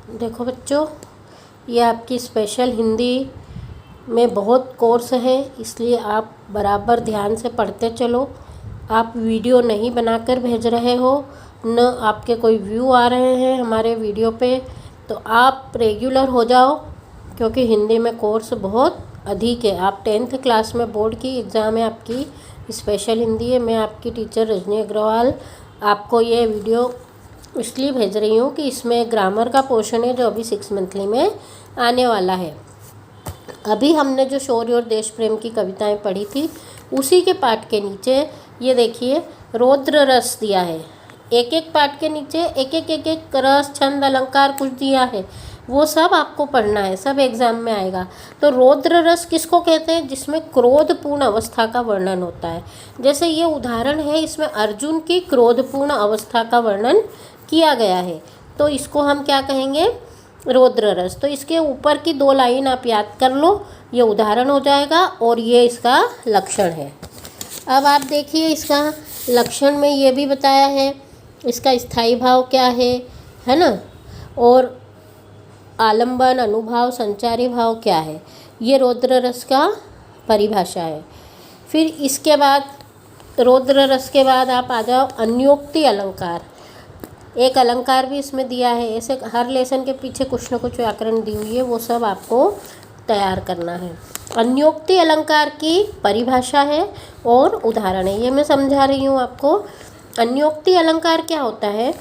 देखो बच्चों, ये आपकी स्पेशल हिंदी में बहुत कोर्स है, इसलिए आप बराबर ध्यान से पढ़ते चलो। आप वीडियो नहीं बनाकर भेज रहे हो, न आपके कोई व्यू आ रहे हैं हमारे वीडियो पे, तो आप रेगुलर हो जाओ, क्योंकि हिंदी में कोर्स बहुत अधिक है। आप 10th क्लास में बोर्ड की एग्ज़ाम है आपकी, स्पेशल हिंदी है। मैं आपकी टीचर रजनी अग्रवाल आपको ये वीडियो इसलिए भेज रही हूँ कि इसमें ग्रामर का पोर्शन है जो अभी 6 मंथली में आने वाला है। अभी हमने जो शौर्य और देश प्रेम की कविताएं पढ़ी थी, उसी के पाठ के नीचे ये देखिए रौद्र रस दिया है। एक एक पाठ के नीचे एक एक रस, छंद, अलंकार कुछ दिया है, वो सब आपको पढ़ना है, सब एग्जाम में आएगा। तो रौद्र रस किसको कहते हैं? जिसमें क्रोधपूर्ण अवस्था का वर्णन होता है। जैसे ये उदाहरण है, इसमें अर्जुन की क्रोधपूर्ण अवस्था का वर्णन किया गया है, तो इसको हम क्या कहेंगे? रौद्र रस। तो इसके ऊपर की 2 लाइन आप याद कर लो, ये उदाहरण हो जाएगा और ये इसका लक्षण है। अब आप देखिए, इसका लक्षण में ये भी बताया है इसका स्थायी भाव क्या है ना, और आलंबन, अनुभाव, संचारी भाव क्या है, ये रौद्र रस का परिभाषा है। फिर इसके बाद रौद्र रस के बाद आप आ जाओ अन्योक्ति अलंकार। एक अलंकार भी इसमें दिया है। ऐसे हर लेसन के पीछे कुछ न कुछ व्याकरण दी हुई है, वो सब आपको तैयार करना है। अन्योक्ति अलंकार की परिभाषा है और उदाहरण है, ये मैं समझा रही हूँ आपको। अन्योक्ति अलंकार क्या होता है?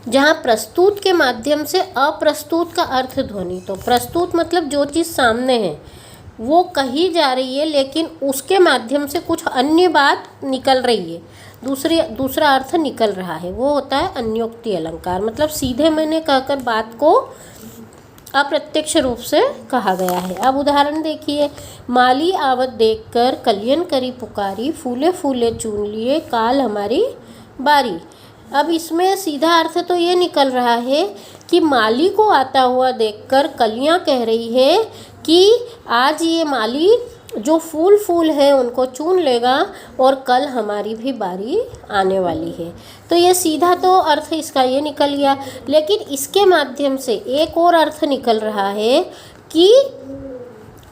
जहाँ प्रस्तुत के माध्यम से अप्रस्तुत का अर्थ ध्वनि। तो प्रस्तुत मतलब जो चीज़ सामने है वो कही जा रही है, लेकिन उसके माध्यम से कुछ अन्य बात निकल रही है, दूसरा अर्थ निकल रहा है, वो होता है अन्योक्ति अलंकार। मतलब सीधे मैंने कहकर बात को अप्रत्यक्ष रूप से कहा गया है। अब उदाहरण देखिए, माली आवत देखकर कलियन करी पुकारी, फूले फूले चुन लिए काल हमारी बारी। अब इसमें सीधा अर्थ तो ये निकल रहा है कि माली को आता हुआ देखकर कलियां कह रही है कि आज ये माली जो फूल हैं उनको चुन लेगा और कल हमारी भी बारी आने वाली है। तो ये सीधा तो अर्थ इसका ये निकल गया, लेकिन इसके माध्यम से एक और अर्थ निकल रहा है कि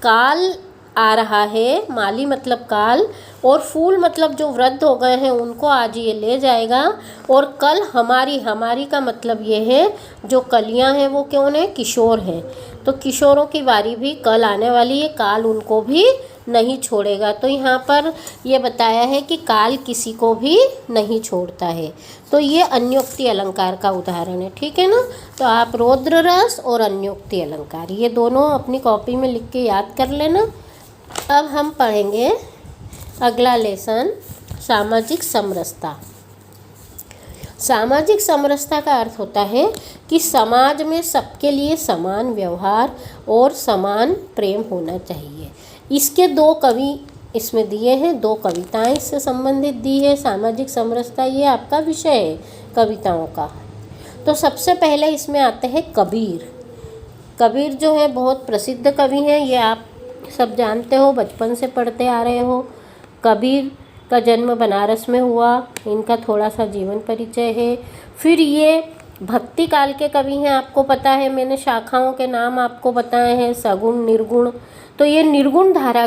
काल आ रहा है, माली मतलब काल, और फूल मतलब जो वृद्ध हो गए हैं उनको आज ये ले जाएगा, और कल हमारी का मतलब ये है जो कलियां हैं वो कौन है? किशोर हैं। तो किशोरों की बारी भी कल आने वाली है, काल उनको भी नहीं छोड़ेगा। तो यहाँ पर ये बताया है कि काल किसी को भी नहीं छोड़ता है। तो ये अन्योक्ति अलंकार का उदाहरण है, ठीक है ना। तो आप रौद्र रस और अन्योक्ति अलंकार ये दोनों अपनी कॉपी में लिख के याद कर लेना। अब हम पढ़ेंगे अगला लेसन, सामाजिक समरसता। सामाजिक समरसता का अर्थ होता है कि समाज में सबके लिए समान व्यवहार और समान प्रेम होना चाहिए। इसके 2 कवि इसमें दिए हैं, 2 कविताएं इससे संबंधित दी है। सामाजिक समरसता ये आपका विषय है कविताओं का। तो सबसे पहले इसमें आते हैं कबीर। कबीर जो है बहुत प्रसिद्ध कवि हैं, ये आप सब जानते हो, बचपन से पढ़ते आ रहे हो। कबीर का जन्म बनारस में हुआ, इनका थोड़ा सा जीवन परिचय है। फिर ये भक्ति काल के कवि हैं, आपको पता है, मैंने शाखाओं के नाम आपको बताए हैं, सगुण, निर्गुण। तो ये निर्गुण धारा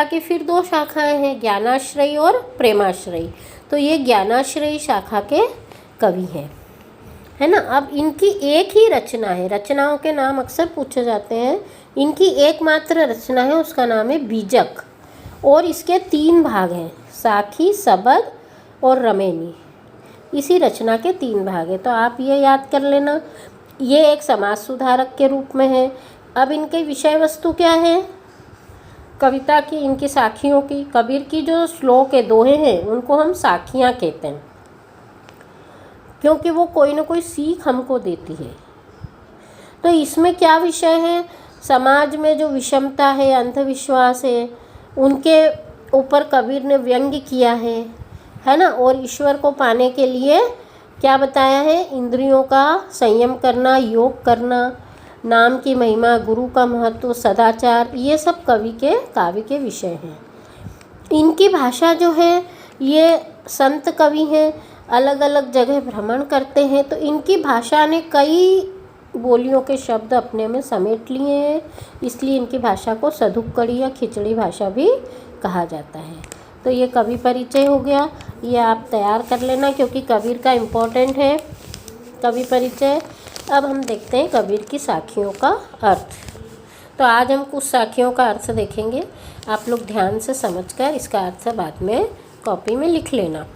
की फिर 2 शाखाएं हैं, ज्ञानाश्रयी और प्रेमाश्रयी। तो ये ज्ञानाश्रयी शाखा के कवि हैं, है ना। अब इनकी एक ही रचना है, रचनाओं के नाम अक्सर पूछे जाते हैं। इनकी एकमात्र रचना है, उसका नाम है बीजक, और इसके 3 भाग हैं, साखी, सबद और रमेनी। इसी रचना के 3 भाग हैं, तो आप ये याद कर लेना। ये एक समाज सुधारक के रूप में है। अब इनके विषय वस्तु क्या है कविता की? इनकी साखियों की। कबीर की जो श्लोक है, दोहे हैं, उनको हम साखियाँ कहते हैं, क्योंकि वो कोई ना कोई सीख हमको देती है। तो इसमें क्या विषय है? समाज में जो विषमता है, अंधविश्वास है, उनके ऊपर कबीर ने व्यंग्य किया है ना। और ईश्वर को पाने के लिए क्या बताया है? इंद्रियों का संयम करना, योग करना, नाम की महिमा, गुरु का महत्व, सदाचार, ये सब काव्य के विषय हैं। इनकी भाषा जो है, ये संत कवि हैं। अलग अलग जगह भ्रमण करते हैं, तो इनकी भाषा ने कई बोलियों के शब्द अपने में समेट लिए हैं, इसलिए इनकी भाषा को सधुक्कड़ी या खिचड़ी भाषा भी कहा जाता है। तो ये कवि परिचय हो गया, ये आप तैयार कर लेना क्योंकि कबीर का इम्पोर्टेंट है कवि परिचय। अब हम देखते हैं कबीर की साखियों का अर्थ। तो आज हम कुछ साखियों का अर्थ देखेंगे, आप लोग ध्यान से समझकर इसका अर्थ बाद में कॉपी में लिख लेना।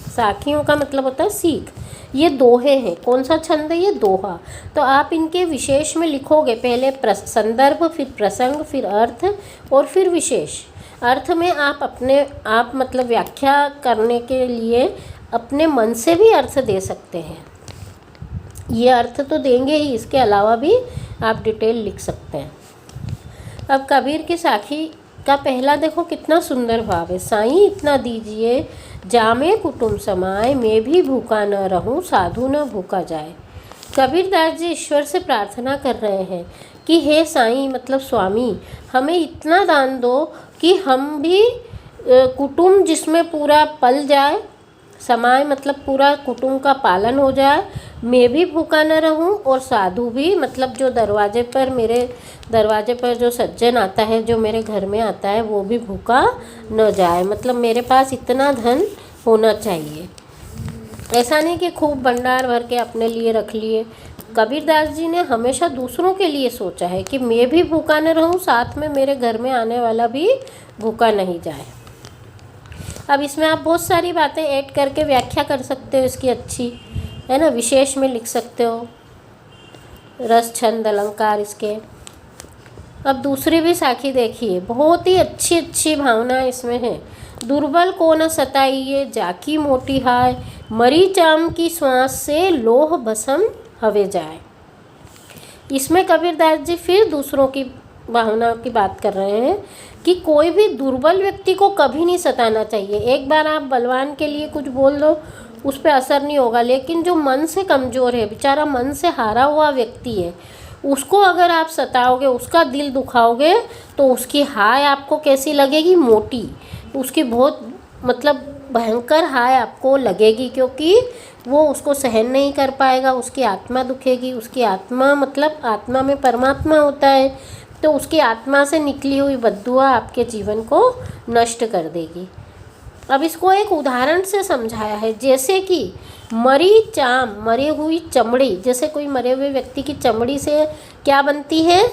साखियों का मतलब होता है सीख। ये दोहे हैं, कौन सा छंद है ये? दोहा। तो आप इनके विशेष में लिखोगे, पहले संदर्भ, फिर प्रसंग, फिर अर्थ और फिर विशेष। अर्थ में आप मतलब व्याख्या करने के लिए अपने मन से भी अर्थ दे सकते हैं। ये अर्थ तो देंगे ही, इसके अलावा भी आप डिटेल लिख सकते हैं। अब कबीर की साखी का पहला देखो कितना सुंदर भाव है। साईं इतना दीजिए जामे कुटुंब समाए, मैं भी भूखा न रहूं साधु न भूखा जाए। कबीरदास जी ईश्वर से प्रार्थना कर रहे हैं कि हे साईं मतलब स्वामी, हमें इतना दान दो कि हम भी कुटुंब जिसमें पूरा पल जाए, समाए मतलब पूरा कुटुंब का पालन हो जाए, मैं भी भूखा न रहूं और साधु भी मतलब जो मेरे दरवाजे पर जो सज्जन आता है, जो मेरे घर में आता है, वो भी भूखा न जाए। मतलब मेरे पास इतना धन होना चाहिए। ऐसा नहीं कि खूब भंडार भर के अपने लिए रख लिए। कबीरदास जी ने हमेशा दूसरों के लिए सोचा है कि मैं भी भूखा न रहूं, साथ में मेरे घर में आने वाला भी भूखा नहीं जाए। अब इसमें आप बहुत सारी बातें ऐड करके व्याख्या कर सकते हो इसकी, अच्छी है ना। विशेष में लिख सकते हो, रस छंद अलंकार इसके। अब दूसरी भी साखी देखिए, बहुत ही अच्छी अच्छी भावना इसमें है। दुर्बल को न सताइए जाकी मोटी हाय, मरी चाम की श्वास से लोह भस्म हवे जाए। इसमें कबीरदास जी फिर दूसरों की भावना की बात कर रहे हैं कि कोई भी दुर्बल व्यक्ति को कभी नहीं सताना चाहिए। एक बार आप बलवान के लिए कुछ बोल दो, उस पर असर नहीं होगा, लेकिन जो मन से कमज़ोर है, बेचारा मन से हारा हुआ व्यक्ति है, उसको अगर आप सताओगे, उसका दिल दुखाओगे, तो उसकी हाय आपको कैसी लगेगी? मोटी। उसकी बहुत मतलब भयंकर हाय आपको लगेगी, क्योंकि वो उसको सहन नहीं कर पाएगा, उसकी आत्मा दुखेगी। उसकी आत्मा मतलब आत्मा में परमात्मा होता है, तो उसकी आत्मा से निकली हुई बद्दुआ आपके जीवन को नष्ट कर देगी। अब इसको एक उदाहरण से समझाया है, जैसे कि मरी चाम, मरी हुई चमड़ी। जैसे कोई मरे हुए व्यक्ति की चमड़ी से क्या बनती है?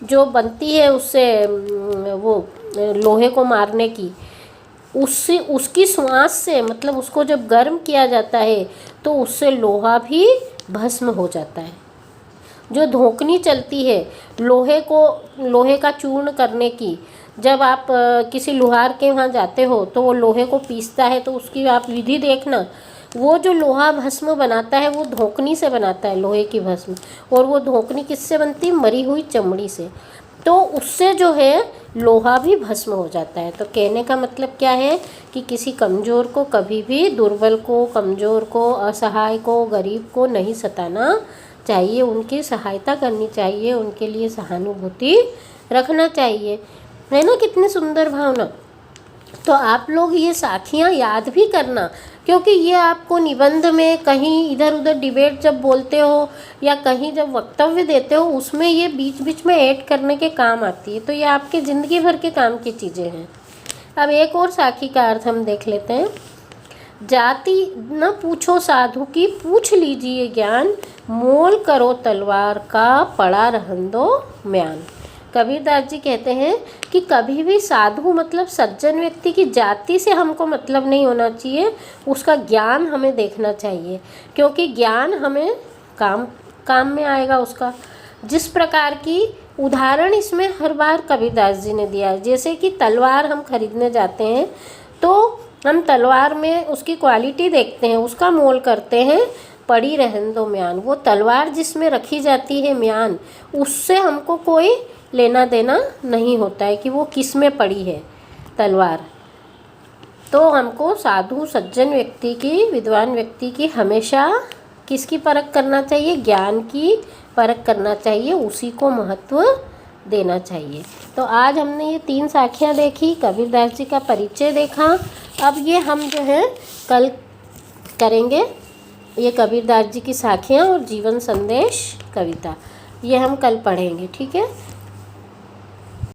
जो बनती है उससे वो लोहे को मारने की, उससे उसकी श्वास से मतलब उसको जब गर्म किया जाता है तो उससे लोहा भी भस्म हो जाता है। जो धोकनी चलती है लोहे का चूर्ण करने की, जब आप किसी लोहार के वहाँ जाते हो तो वो लोहे को पीसता है, तो उसकी आप विधि देखना। वो जो लोहा भस्म बनाता है वो धोकनी से बनाता है, लोहे की भस्म। और वो धोकनी किससे बनती है? मरी हुई चमड़ी से। तो उससे जो है लोहा भी भस्म हो जाता है। तो कहने का मतलब क्या है कि किसी कमज़ोर को कभी भी, दुर्बल को, कमज़ोर को, असहाय को, गरीब को नहीं सताना चाहिए, उनकी सहायता करनी चाहिए, उनके लिए सहानुभूति रखना चाहिए, है ना। कितनी सुंदर भावना। तो आप लोग ये साखियाँ याद भी करना, क्योंकि ये आपको निबंध में कहीं इधर उधर डिबेट जब बोलते हो या कहीं जब वक्तव्य देते हो, उसमें ये बीच बीच में ऐड करने के काम आती है। तो ये आपके ज़िंदगी भर के काम की चीज़ें हैं। अब एक और साखी का अर्थ हम देख लेते हैं। जाति न पूछो साधु की, पूछ लीजिए ज्ञान, मोल करो तलवार का, पड़ा रहन दो म्यान। कबीरदास जी कहते हैं कि कभी भी साधु मतलब सज्जन व्यक्ति की जाति से हमको मतलब नहीं होना चाहिए, उसका ज्ञान हमें देखना चाहिए, क्योंकि ज्ञान हमें काम में आएगा उसका। जिस प्रकार की उदाहरण इसमें हर बार कबीरदास जी ने दिया है, जैसे कि तलवार हम खरीदने जाते हैं तो हम तलवार में उसकी क्वालिटी देखते हैं, उसका मोल करते हैं, पड़ी रहन दो म्यान। वो तलवार जिसमें रखी जाती है म्यान, उससे हमको कोई लेना देना नहीं होता है कि वो किस में पड़ी है तलवार। तो हमको साधु सज्जन व्यक्ति की, विद्वान व्यक्ति की हमेशा किसकी परख करना चाहिए? ज्ञान की परख करना चाहिए, उसी को महत्व देना चाहिए। तो आज हमने ये 3 साखियाँ देखी, कबीरदास जी का परिचय देखा। अब ये हम जो है कल करेंगे। ये कबीरदास जी की साखियाँ और जीवन संदेश कविता, ये हम कल पढ़ेंगे, ठीक है।